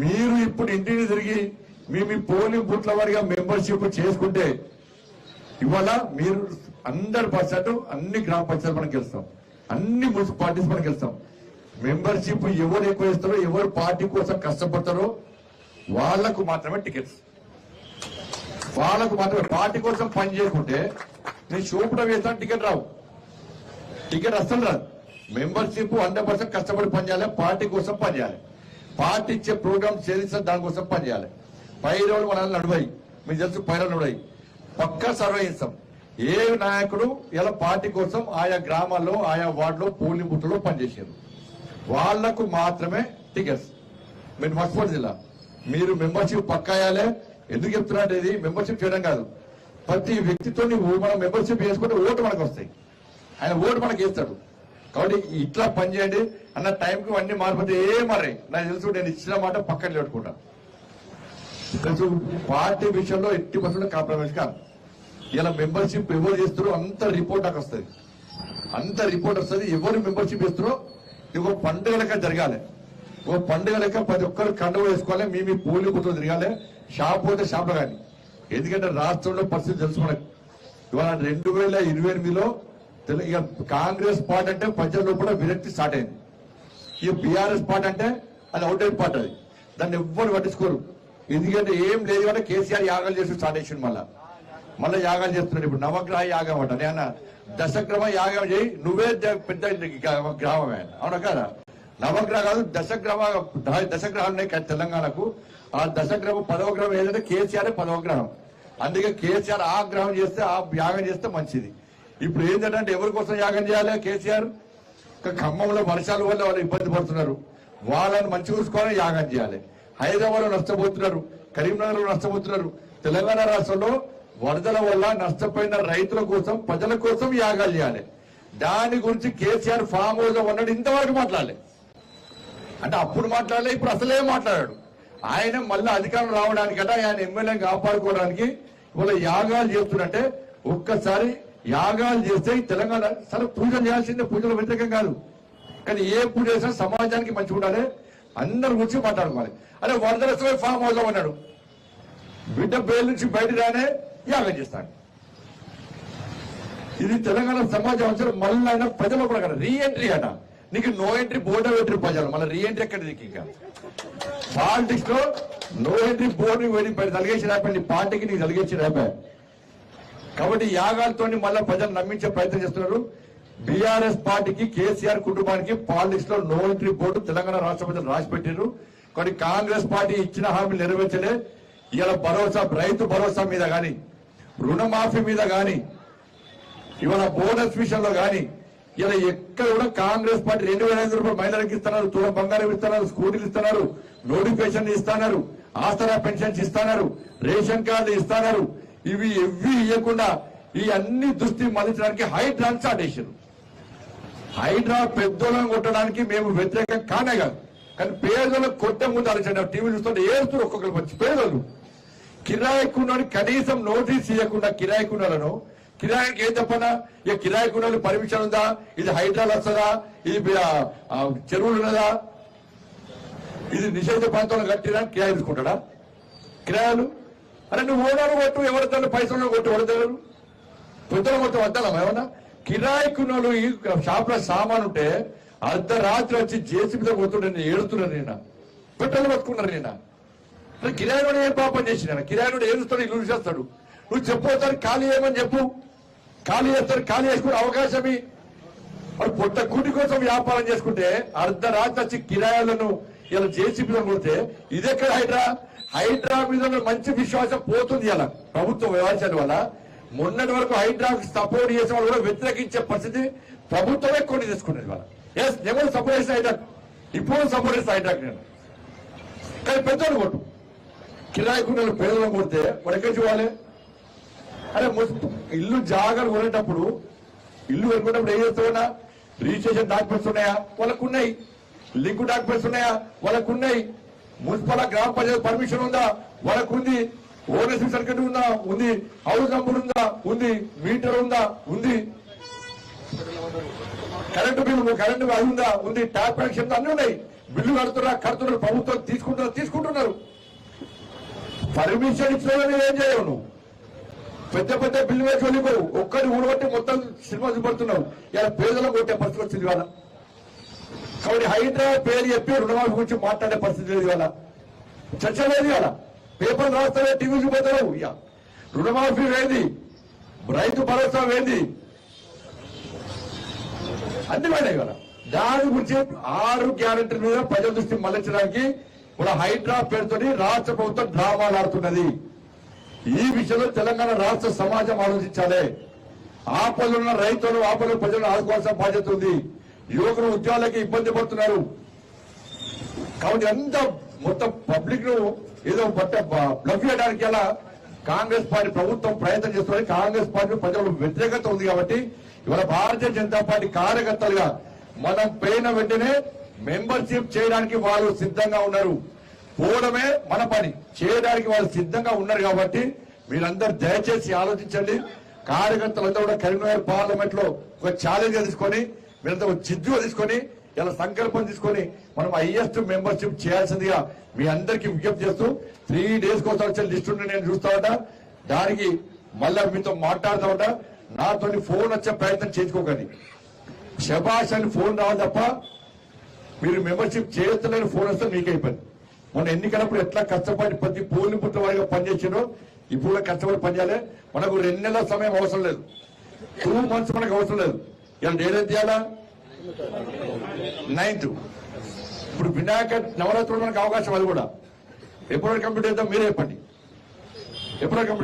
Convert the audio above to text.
మీరు ఇప్పుడు ఇంటిని తిరిగి మీ పోలింగ్ బూత్ల వారిగా మెంబర్షిప్ చేసుకుంటే ఇవాళ మీరు 100% అన్ని గ్రామ పంచాయతీలు మనం గెలుస్తాం, అన్ని మున్సిపాలిటీస్ మనం గెలుస్తాం. మెంబర్షిప్ ఎవరు ఎక్కువ ఇస్తారో, ఎవరు పార్టీ కోసం కష్టపడతారో వాళ్లకు మాత్రమే టికెట్స్, వాళ్ళకు మాత్రమే. పార్టీ కోసం పని చేయకుంటే నేను షోపులో వేస్తాను, టికెట్ రావు, టికెట్ అస్సలు రాదు. మెంబర్షిప్ 100% కష్టపడి పనిచేయాలి, పార్టీ కోసం పనిచేయాలి, పార్టీ ఇచ్చే ప్రోగ్రామ్ చేస్తే దానికోసం పనిచేయాలి. పైరవులు మన నడువాయి, మీకు తెలుసు, పైరవులు నడువాయి పక్కా సర్వే ఇస్తాం. ఏ నాయకుడు ఇలా పార్టీ కోసం ఆయా గ్రామాల్లో ఆయా వార్డులో పోలింగ్ బూత్లో పనిచేసారు వాళ్లకు మాత్రమే టికెట్స్. మీరు మర్చిపోదు జిల్లా మీరు మెంబర్షిప్ పక్కాయాలే. ఎందుకు చెప్తున్నారు, ఇది మెంబర్షిప్ చేయడం కాదు, ప్రతి వ్యక్తితో మనం మెంబర్షిప్ చేసుకుంటే ఓటు మనకు వస్తాయి, ఆయన ఓటు మనకి వేస్తాడు. కాబట్టి ఇట్లా పనిచేయండి అన్న టైంకి అన్ని మారిపోతే మారాయి. నాకు తెలుసు, నేను ఇచ్చిన మాట పక్కన పెట్టుకుంటాను. తెలుసు పార్టీ విషయంలో 80% కాంప్రమైజ్ కాదు. ఇలా మెంబర్షిప్ ఎవరు చేస్తారో అంత రిపోర్ట్ నాకు వస్తుంది, అంత రిపోర్ట్ వస్తుంది. ఎవరు మెంబర్షిప్ చేస్తారో ఇది పండుగ లెక్క జరగాలి, ఓ పండుగ లెక్క ప్రతి ఒక్కరు కండువ వేసుకోవాలి, మీ పోలింగ్ బూత్లో తిరగాలి, షాప్ పోతే షాప్లో కానీ. ఎందుకంటే రాష్ట్రంలో పరిస్థితి తెలుసు మనకు. ఇవాళ 2028లో ఇక కాంగ్రెస్ పార్టీ అంటే ప్రజల్లో కూడా విరక్తి స్టార్ట్ అయింది. ఇక బీఆర్ఎస్ పార్టీ అంటే అది అవుట్డేట్ పార్టీ, అది దాన్ని ఎవ్వరు పట్టించుకోరు. ఎందుకంటే ఏం లేదు అంటే కేసీఆర్ యాగాలు చేసి స్టార్ట్ చేసిండు, మళ్ళీ యాగాలు చేస్తున్నాడు. ఇప్పుడు నవగ్రహ యాగం అంట, నేను దశగ్రహ యాగం చేయి, నువ్వే పెద్ద గ్రామమే, అవునా కదా? నవగ్రహ కాదు, దశగ్రహాలు ఉన్నాయి తెలంగాణకు. ఆ దశగ్రహం 10వ గ్రహం ఏదంటే కేసీఆర్ 10వ గ్రహం. అందుకే కేసీఆర్ ఆ గ్రహం చేస్తే, ఆ యాగం చేస్తే మంచిది. ఇప్పుడు ఏంటంటే ఎవరి కోసం యాగం చేయాలి కేసీఆర్? ఖమ్మంలో వర్షాల వల్ల వాళ్ళు ఇబ్బంది పడుతున్నారు, వాళ్ళని మంచి చూసుకోవాలని యాగం చేయాలి. హైదరాబాద్ లో నష్టపోతున్నారు, కరీంనగర్ లో నష్టపోతున్నారు. తెలంగాణ రాష్ట్రంలో వరదల వల్ల నష్టపోయిన రైతుల కోసం, ప్రజల కోసం యాగాలు చేయాలి. దాని గురించి కేసీఆర్ ఫామ్ హౌస్ ఉన్నాడు, ఇంతవరకు మాట్లాడలే. అంటే అప్పుడు మాట్లాడలే, ఇప్పుడు అసలే మాట్లాడాడు. ఆయన మళ్ళీ అధికారం రావడానికట, ఆయన ఎమ్మెల్యేని కాపాడుకోవడానికి ఇవాళ యాగాలు చేస్తున్నట్టే. ఒక్కసారి యాగాలు చేస్తే తెలంగాణ సరే పూజలు చేయాల్సిందే, పూజలు వ్యతిరేకం కాదు, కానీ ఏ పూజ చేసినా సమాజానికి మంచి ఉండాలి, అందరి గురించి మాట్లాడుకోవాలి. అదే వరదల ఫామ్ హౌస్ అన్నాడు, బిడ్డ బయలు నుంచి బయట రానే యాగం చేస్తాడు. ఇది తెలంగాణ సమాజం అవసరం. మళ్ళీ ఆయన ప్రజలు కూడా కదా రీఎంట్రీ అట, నీకు నో ఎంట్రీ బోర్డు ఎంట్రీ ప్రజలు, మళ్ళీ రీఎంట్రీ ఎక్కడ నీకు? ఇంకా పాలిటిక్స్ లో నో ఎంట్రీ బోర్డు తలిగేసి రాపండి, పార్టీకి నీకు తలిగేసి రాపా. కాబట్టి యాగాలతో మళ్ళీ ప్రజలు నమ్మించే ప్రయత్నం చేస్తున్నారు. బీఆర్ఎస్ పార్టీకి, కేసీఆర్ కుటుంబానికి పాలిటిక్స్ లో నో ఎంట్రీ బోర్డు తెలంగాణ రాష్ట్ర ప్రజలు రాసి పెట్టారు. కానీ కాంగ్రెస్ పార్టీ ఇచ్చిన హామీలు నెరవేర్చలే. ఇలా భరోసా, రైతు భరోసా మీద కానీ, రుణమాఫీ మీద కానీ, ఇవాళ బోనస్ విషయంలో కానీ ఇలా ఎక్కడ కూడా కాంగ్రెస్ పార్టీ 2,500 రూపాయలు మహిళలకు ఇస్తున్నారు, తులం బంగారం ఇస్తున్నారు, స్కూటీలు ఇస్తున్నారు, నోటిఫికేషన్ ఇస్తున్నారు, ఆసరా పెన్షన్స్ ఇస్తున్నారు, రేషన్ కార్డు ఇస్తున్నారు. ఇవి ఇవ్వకుండా ఈ అన్ని దృష్టి మళ్లించడానికి హైడ్రా స్టార్ట్ చేశారు. హైడ్రా పెద్దోళ్ళని కొట్టడానికి మేము వ్యతిరేకం కానే కాదు, కానీ పేదోళ్ళకు కొట్టే ముందు ఆలోచన. టీవీ చూస్తుంటే ఏడుస్తారు ఒక్కొక్కరు వచ్చి. పేదోళ్ళు కిరాయికున్నోని కనీసం నోటీస్ ఇవ్వకుండా కిరాయికున్నోళ్ళను, కిరాయికి ఏం చెప్పనా, ఇక కిరాయికున్నోళ్ళు పర్మిషన్ ఉందా, ఇది హైడ్రాలు వస్తుందా, ఇది చెరువులు ఉన్నదా, ఇది నిషేధ ప్రాంతంలో కట్టినా కిరాయి తీసుకుంటాడా? కిరాయాలు అరే నువ్వు ఓనరు కొట్టు, ఎవరిద్దరు పైసలు కొట్టు, ఎవరిద్దరు పెద్దలు మొత్తం వద్దాం. ఏమన్నా కిరాయికున్నోళ్ళు ఈ షాప్ లో సామాన్ ఉంటే అర్ధరాత్రి వచ్చి జేసీబీతో కొడుతుంటే నేను ఏడుతున్నాను, నిన్న పెట్రోల్ పట్టుకున్నారు. నిన్న కిరాయినోడు ఏం పాపం చేసిన, కిరాయినోడు ఏడుస్తాడు, ఇల్లు చేస్తాడు. నువ్వు చెప్పవుతారు ఖాళీ చేయమని చెప్పు, ఖాళీ చేస్తారు, ఖాళీ చేసుకునే అవకాశమే. మరి పొట్ట కూటి కోసం వ్యాపారం చేసుకుంటే అర్ధరాత్రి వచ్చి కిరాయిలను ఇలా జేసీబీలో కొడితే ఇదెక్కడ హైడ్రా? హైడ్రా మీద మంచి విశ్వాసం పోతుంది ఇలా ప్రభుత్వం వ్యవహారాల వల్ల. మొన్నటి వరకు హైడ్రాకి సపోర్ట్ చేసే వాళ్ళు కూడా వ్యతిరేకించే పరిస్థితి ప్రభుత్వమే కొన్ని తీసుకునేది. వాళ్ళ ఎస్ నేను సపోర్ట్ చేసిన హైడ్రాక్, ఇప్పుడు సపోర్ట్ చేసిన హైడ్రాక్ నేను. కానీ పెద్దోళ్ళు కొట్టు, కిరాయికున్న పేదలను కొడితే వాడు ఎక్కడ చూడాలి? అరే ఇల్లు జాగ్రత్త కొనేటప్పుడు, ఇల్లు కొనుక్కున్నప్పుడు ఏం చేస్తున్నా, రిజిస్ట్రేషన్ డాక్యుమెంట్స్ ఉన్నాయా? వాళ్ళకు ఉన్నాయి. లింక్ డాక్యుమెంట్స్ ఉన్నాయా? వాళ్ళకు ఉన్నాయి. మున్సిపల్ గ్రామ పంచాయతీ పర్మిషన్ ఉందా? వాళ్ళకు ఉంది. ఓనర్షిప్ సర్టిఫికేట్ ఉందా? ఉంది. హౌస్ నంబర్ ఉందా? ఉంది. మీటర్ ఉందా? ఉంది. కరెంటు బిల్లు అది ఉందా? ఉంది. ట్యాప్ కనెక్షన్ అన్ని ఉన్నాయి. బిల్లు కడుతున్నారు ప్రభుత్వం తీసుకుంటున్నారు పర్మిషన్ ఇచ్చిన ఏం చేయవు నువ్వు పెద్ద పెద్ద బిల్లు వేసి వెళ్ళిపోవు ఒక్కరిని ఊడబట్టి మొత్తం సినిమా చూపడుతున్నావు ఇలా పేదలకు కొట్టే పరిస్థితి వచ్చింది ఇవాళ కాబట్టి హైదరాబాద్ పేరు చెప్పి రుణమాఫీ గురించి మాట్లాడే పరిస్థితి లేదు ఇవాళ చర్చ లేదు ఇవాళ పేపర్ రాస్తావే టీవీ చూపోతావు ఇక రుణమాఫీ వేది రైతు భరోసా వేది అన్ని పడ్డాయి ఇవాళ దాని గురించి 6 గ్యారెంటీల మీద ప్రజల దృష్టి మళ్లించడానికి కూడా హైదరాబాద్ పేరుతో రాష్ట్ర ప్రభుత్వం డ్రామాలు ఆడుతున్నది ఈ విషయంలో తెలంగాణ రాష్ట్ర సమాజం ఆలోచించాలి ఆపదలున్న రైతులు ఆపదలు ప్రజలను ఆదుకోవాల్సిన బాధ్యత ఉంది యువకులు ఉద్యోగాలకి ఇబ్బంది పడుతున్నారు కాబట్టి అంత మొత్తం పబ్లిక్ ను ఏదో బ్లఫ్ చేయడానికి అలా కాంగ్రెస్ పార్టీ ప్రభుత్వం ప్రయత్నం చేస్తున్నది కాంగ్రెస్ పార్టీ ప్రజలకు వ్యతిరేకత ఉంది కాబట్టి ఇవాళ భారతీయ జనతా పార్టీ కార్యకర్తలుగా మనం పోయిన వెంటనే మెంబర్షిప్ చేయడానికి వాళ్ళు సిద్ధంగా ఉన్నారు పోవడమే మన పని చేయడానికి వాళ్ళు సిద్ధంగా ఉన్నారు కాబట్టి మీరందరూ దయచేసి ఆలోచించండి కార్యకర్తలంతా కూడా కరీంనగర్ పార్లమెంట్ లో ఒక ఛాలెంజ్ గా తీసుకొని మీరంతా ఒక జిద్దుగా తీసుకొని ఇలా సంకల్పం తీసుకొని మనం హైయెస్ట్ మెంబర్షిప్ చేయాల్సిందిగా మీ అందరికీ విజ్ఞప్తి చేస్తూ 3 days కోసం వచ్చే లిస్టు నేను చూస్తామట దానికి మళ్ళా మీతో మాట్లాడతామట నాతో ఫోన్ వచ్చే ప్రయత్నం చేసుకోకండి శబాష్ అని ఫోన్ రావాలి తప్ప మీరు మెంబర్షిప్ చేస్తలేని ఫోన్ వస్తే మీకే ఇబ్బంది మొన్న ఎన్నికలప్పుడు ఎట్లా కష్టపడి ప్రతి పోలింగ్ పుట్టిన వారిగా పనిచేసారో ఇప్పుడు కూడా కష్టపడి పనిచేయాలి మనకు 2 నెలల సమయం అవసరం లేదు 2 months మనకు అవసరం లేదు ఇలా డేట్ తీయాలా 9th ఇప్పుడు వినాయక నవరాత్రులు మనకు అవకాశం అది కూడా ఎప్పుడు కంప్లీట్ చేద్దాం మీరే చెప్పండి ఎప్పుడు